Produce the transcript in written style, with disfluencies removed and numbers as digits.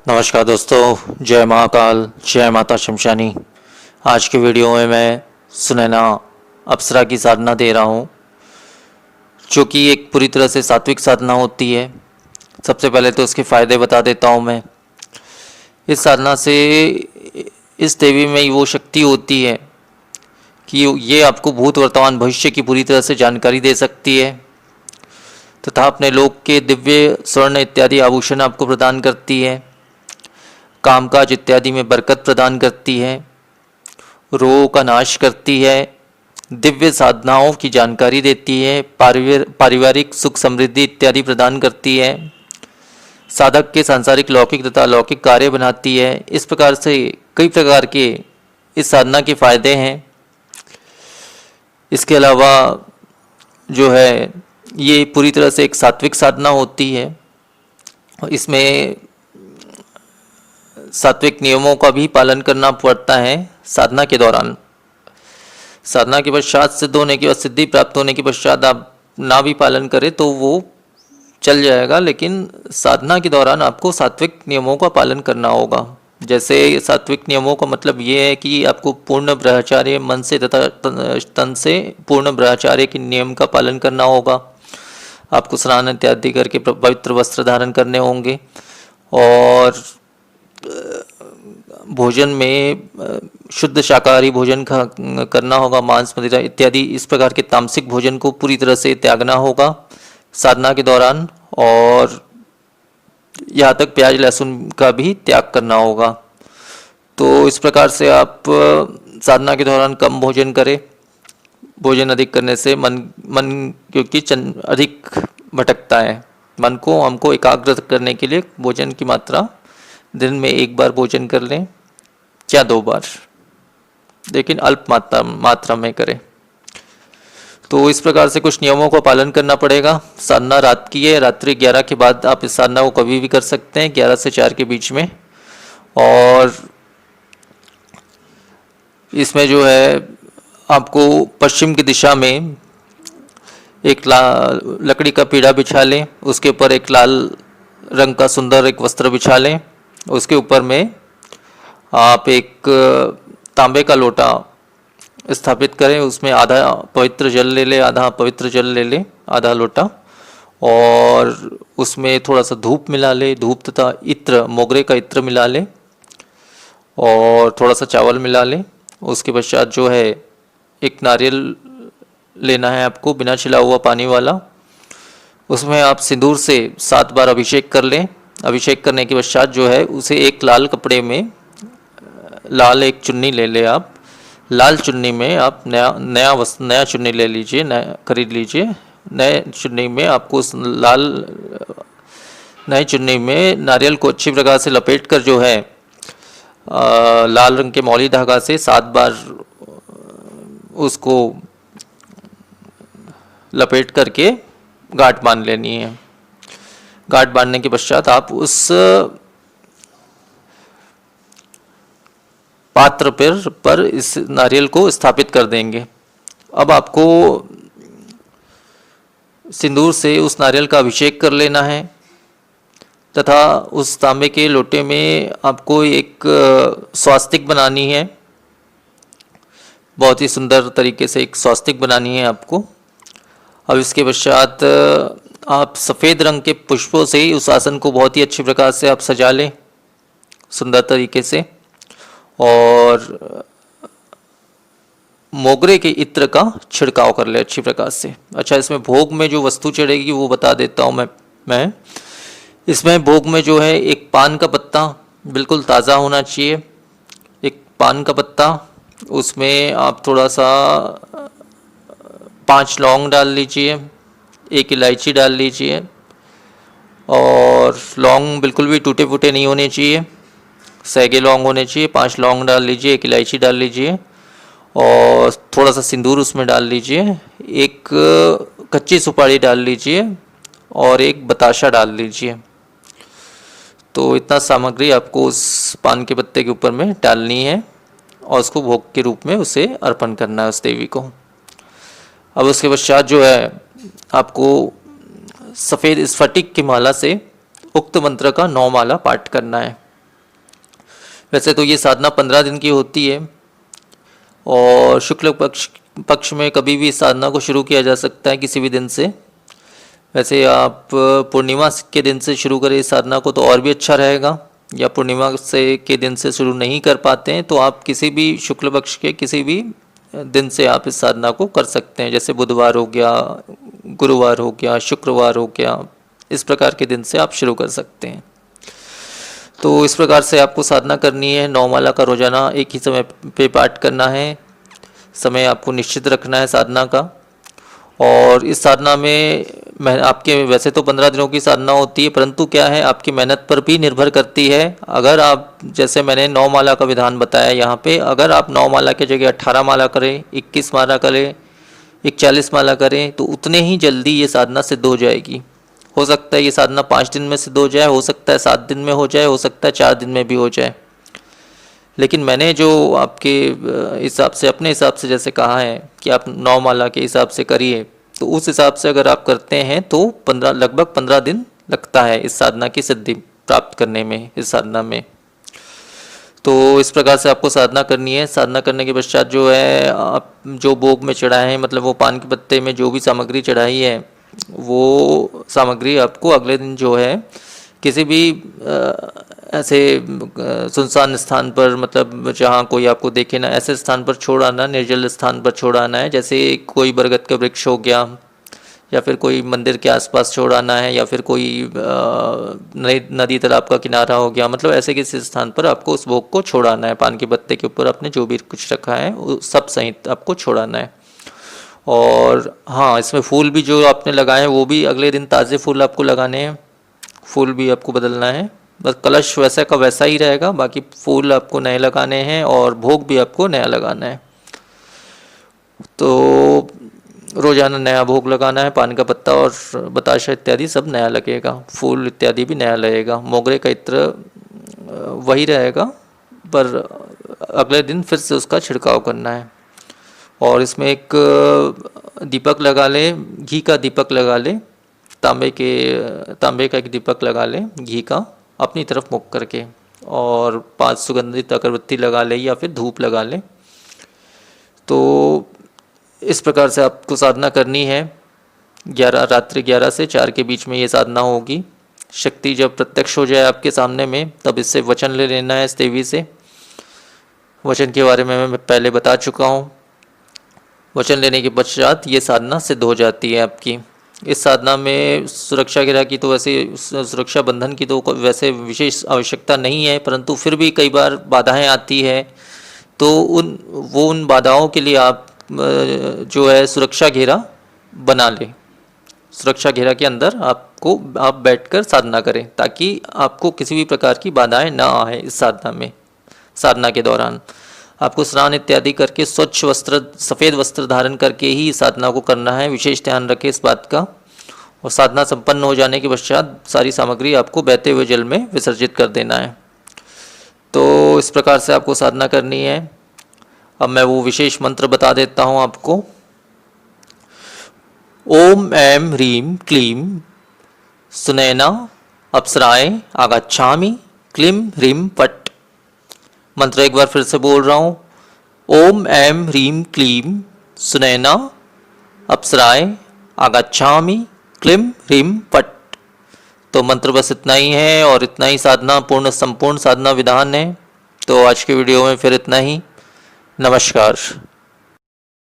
नमस्कार दोस्तों, जय महाकाल, जय माता शमशानी। आज की वीडियो में मैं सुनैना अप्सरा की साधना दे रहा हूँ, जो कि एक पूरी तरह से सात्विक साधना होती है। सबसे पहले तो उसके फ़ायदे बता देता हूँ मैं। इस साधना से इस देवी में वो शक्ति होती है कि ये आपको भूत, वर्तमान, भविष्य की पूरी तरह से जानकारी दे सकती है तथा अपने लोक के दिव्य स्वर्ण इत्यादि आभूषण आपको प्रदान करती है। कामकाज इत्यादि में बरकत प्रदान करती है, रोगों का नाश करती है, दिव्य साधनाओं की जानकारी देती है, पारिवारिक सुख समृद्धि इत्यादि प्रदान करती है, साधक के सांसारिक लौकिक तथा अलौकिक कार्य बनाती है। इस प्रकार से कई प्रकार के इस साधना के फायदे हैं। इसके अलावा जो है ये पूरी तरह से एक सात्विक साधना होती है और इसमें सात्विक नियमों का भी पालन करना पड़ता है। साधना के दौरान, साधना के पश्चात सिद्ध होने के बाद, सिद्धि प्राप्त होने के पश्चात आप ना भी पालन करें तो वो चल जाएगा, लेकिन साधना के दौरान आपको सात्विक नियमों का पालन करना होगा। जैसे सात्विक नियमों का मतलब ये है कि आपको पूर्ण ब्रह्मचार्य, मन से तथा तन से पूर्ण ब्रह्मचार्य के नियम का पालन करना होगा। आपको स्नान इत्यादि करके पवित्र वस्त्र धारण करने होंगे और भोजन में शुद्ध शाकाहारी भोजन करना होगा। मांस, मदिरा इत्यादि इस प्रकार के तामसिक भोजन को पूरी तरह से त्यागना होगा साधना के दौरान, और यहाँ तक प्याज लहसुन का भी त्याग करना होगा। तो इस प्रकार से आप साधना के दौरान कम भोजन करें। भोजन अधिक करने से मन क्योंकि अधिक भटकता है। मन को हमको एकाग्र करने के लिए भोजन की मात्रा दिन में एक बार भोजन कर लें या 2 बार, लेकिन अल्प मात्रा में करें। तो इस प्रकार से कुछ नियमों का पालन करना पड़ेगा। साधना रात की है, रात्रि 11 के बाद आप इस साधना को कभी भी कर सकते हैं, 11 से 4 के बीच में। और इसमें जो है आपको पश्चिम की दिशा में एक लकड़ी का पीढ़ा बिछा लें, उसके ऊपर एक लाल रंग का सुंदर एक वस्त्र बिछा लें। उसके ऊपर में आप एक तांबे का लोटा स्थापित करें, उसमें आधा पवित्र जल ले लें, आधा पवित्र जल ले लें, आधा लोटा, और उसमें थोड़ा सा धूप मिला ले, धूप तथा इत्र, मोगरे का इत्र मिला लें, और थोड़ा सा चावल मिला लें। उसके पश्चात जो है एक नारियल लेना है आपको, बिना छिला हुआ पानी वाला। उसमें आप सिंदूर से 7 बार अभिषेक कर लें। अभिषेक करने के पश्चात जो है उसे एक लाल कपड़े में, लाल एक चुन्नी ले ले आप, लाल चुन्नी में आप नया चुन्नी ले लीजिए, नया खरीद लीजिए। नए चुन्नी में आपको उस नए चुन्नी में नारियल को अच्छी प्रकार से लपेट कर जो है लाल रंग के मौली धागा से 7 बार उसको लपेट करके गांठ बांध लेनी है। गांठ बांधने के पश्चात आप उस पात्र पर इस नारियल को स्थापित कर देंगे। अब आपको सिंदूर से उस नारियल का अभिषेक कर लेना है तथा उस तांबे के लोटे में आपको एक स्वास्तिक बनानी है। बहुत ही सुंदर तरीके से एक स्वास्तिक बनानी है आपको। अब इसके पश्चात आप सफ़ेद रंग के पुष्पों से ही उस आसन को बहुत ही अच्छी प्रकार से आप सजा लें, सुंदर तरीके से, और मोगरे के इत्र का छिड़काव कर ले अच्छी प्रकार से। अच्छा, इसमें भोग में जो वस्तु चढ़ेगी वो बता देता हूँ मैं। इसमें भोग में जो है एक पान का पत्ता बिल्कुल ताज़ा होना चाहिए, एक पान का पत्ता, उसमें आप थोड़ा सा 5 लौंग डाल लीजिए, 1 इलायची डाल लीजिए, और लौंग बिल्कुल भी टूटे फूटे नहीं होने चाहिए, सैगे लौंग होने चाहिए। 5 लौंग डाल लीजिए, 1 इलायची डाल लीजिए, और थोड़ा सा सिंदूर उसमें डाल लीजिए, एक कच्ची सुपारी डाल लीजिए, और एक बताशा डाल लीजिए। तो इतना सामग्री आपको उस पान के पत्ते के ऊपर में डालनी है और उसको भोग के रूप में उसे अर्पण करना है उस देवी को। अब उसके पश्चात जो है आपको सफ़ेद स्फटिक की माला से उक्त मंत्र का 9 माला पाठ करना है। वैसे तो ये साधना 15 दिन की होती है और शुक्ल पक्ष में कभी भी इस साधना को शुरू किया जा सकता है किसी भी दिन से। वैसे आप पूर्णिमा के दिन से शुरू करें इस साधना को तो और भी अच्छा रहेगा, या पूर्णिमा से के दिन से शुरू नहीं कर पाते हैं तो आप किसी भी शुक्ल पक्ष के किसी भी दिन से आप इस साधना को कर सकते हैं। जैसे बुधवार हो गया, गुरुवार हो गया, शुक्रवार हो गया, इस प्रकार के दिन से आप शुरू कर सकते हैं। तो इस प्रकार से आपको साधना करनी है। 9 माला का रोजाना एक ही समय पे पाठ करना है। समय आपको निश्चित रखना है साधना का। और इस साधना में आपके वैसे तो 15 दिनों की साधना होती है, परंतु क्या है आपकी मेहनत पर भी निर्भर करती है। अगर आप, जैसे मैंने 9 माला का विधान बताया यहाँ पे, अगर आप 9 माला की जगह 18 माला करें, 21 माला करें, 41 माला करें तो उतने ही जल्दी ये साधना सिद्ध हो जाएगी। हो सकता है ये साधना 5 दिन में सिद्ध हो जाए, हो सकता है 7 दिन में हो जाए, हो सकता है 4 दिन में भी हो जाए। लेकिन मैंने जो आपके हिसाब से, अपने हिसाब से जैसे कहा है कि आप 9 माला के हिसाब से करिए, तो उस हिसाब से अगर आप करते हैं तो लगभग 15 दिन लगता है इस साधना की सिद्धि प्राप्त करने में, इस साधना में। तो इस प्रकार से आपको साधना करनी है। साधना करने के पश्चात जो है आप जो भोग में चढ़ाए हैं, मतलब वो पान के पत्ते में जो भी सामग्री चढ़ाई है, वो सामग्री आपको अगले दिन जो है किसी भी ऐसे सुनसान स्थान पर, मतलब जहाँ कोई आपको देखे ना, ऐसे स्थान पर छोड़ आना, निर्जल स्थान पर छोड़ आना है। जैसे कोई बरगद का वृक्ष हो गया, या फिर कोई मंदिर के आसपास छोड़ आना है, या फिर कोई नदी तालाब का किनारा हो गया, मतलब ऐसे किसी स्थान पर आपको उस भोग को छोड़ आना है। पान के पत्ते के ऊपर आपने जो भी कुछ रखा है वो सब सहित आपको छोड़ आना है। और हाँ, इसमें फूल भी जो आपने लगाए हैं वो भी अगले दिन ताज़े फूल आपको लगाने हैं, फूल भी आपको बदलना है। बस कलश वैसा का वैसा ही रहेगा, बाकी फूल आपको नए लगाने हैं और भोग भी आपको नया लगाना है। तो रोजाना नया भोग लगाना है। पान का पत्ता और बताशा इत्यादि सब नया लगेगा, फूल इत्यादि भी नया लगेगा। मोगरे का इत्र वही रहेगा, पर अगले दिन फिर से उसका छिड़काव करना है। और इसमें एक दीपक लगा ले, घी का दीपक लगा ले, तांबे का एक दीपक लगा ले घी का, अपनी तरफ मुख करके, और 5 सुगंधित अगरबत्ती लगा ले या फिर धूप लगा ले। तो इस प्रकार से आपको साधना करनी है। रात्रि 11 से 4 के बीच में ये साधना होगी। शक्ति जब प्रत्यक्ष हो जाए आपके सामने में, तब इससे वचन ले लेना है इस देवी से। वचन के बारे में मैं पहले बता चुका हूँ। वचन लेने के पश्चात ये साधना सिद्ध हो जाती है आपकी। इस साधना में सुरक्षा घेरा की तो वैसे, सुरक्षा बंधन की तो वैसे विशेष आवश्यकता नहीं है, परंतु फिर भी कई बार बाधाएं आती है, तो उन बाधाओं के लिए आप जो है सुरक्षा घेरा बना लें। सुरक्षा घेरा के अंदर आप बैठकर साधना करें, ताकि आपको किसी भी प्रकार की बाधाएं ना आए। इस साधना में, साधना के दौरान आपको स्नान इत्यादि करके स्वच्छ वस्त्र, सफ़ेद वस्त्र धारण करके ही साधना को करना है। विशेष ध्यान रखें इस बात का। और साधना संपन्न हो जाने के पश्चात सारी सामग्री आपको बहते हुए जल में विसर्जित कर देना है। तो इस प्रकार से आपको साधना करनी है। अब मैं वो विशेष मंत्र बता देता हूँ आपको। ओम ऐं ह्रीं क्लीं सुनैना अप्सराय आगच्छामि क्लीं ह्रीं फट्। मंत्र एक बार फिर से बोल रहा हूँ। ओम ऐं ह्रीं क्लीं सुनैना अप्सराय आगच्छामि क्लीं ह्रीं फट्। तो मंत्र बस इतना ही है, और इतना ही साधना संपूर्ण साधना विधान है। तो आज के वीडियो में फिर इतना ही। नमस्कार।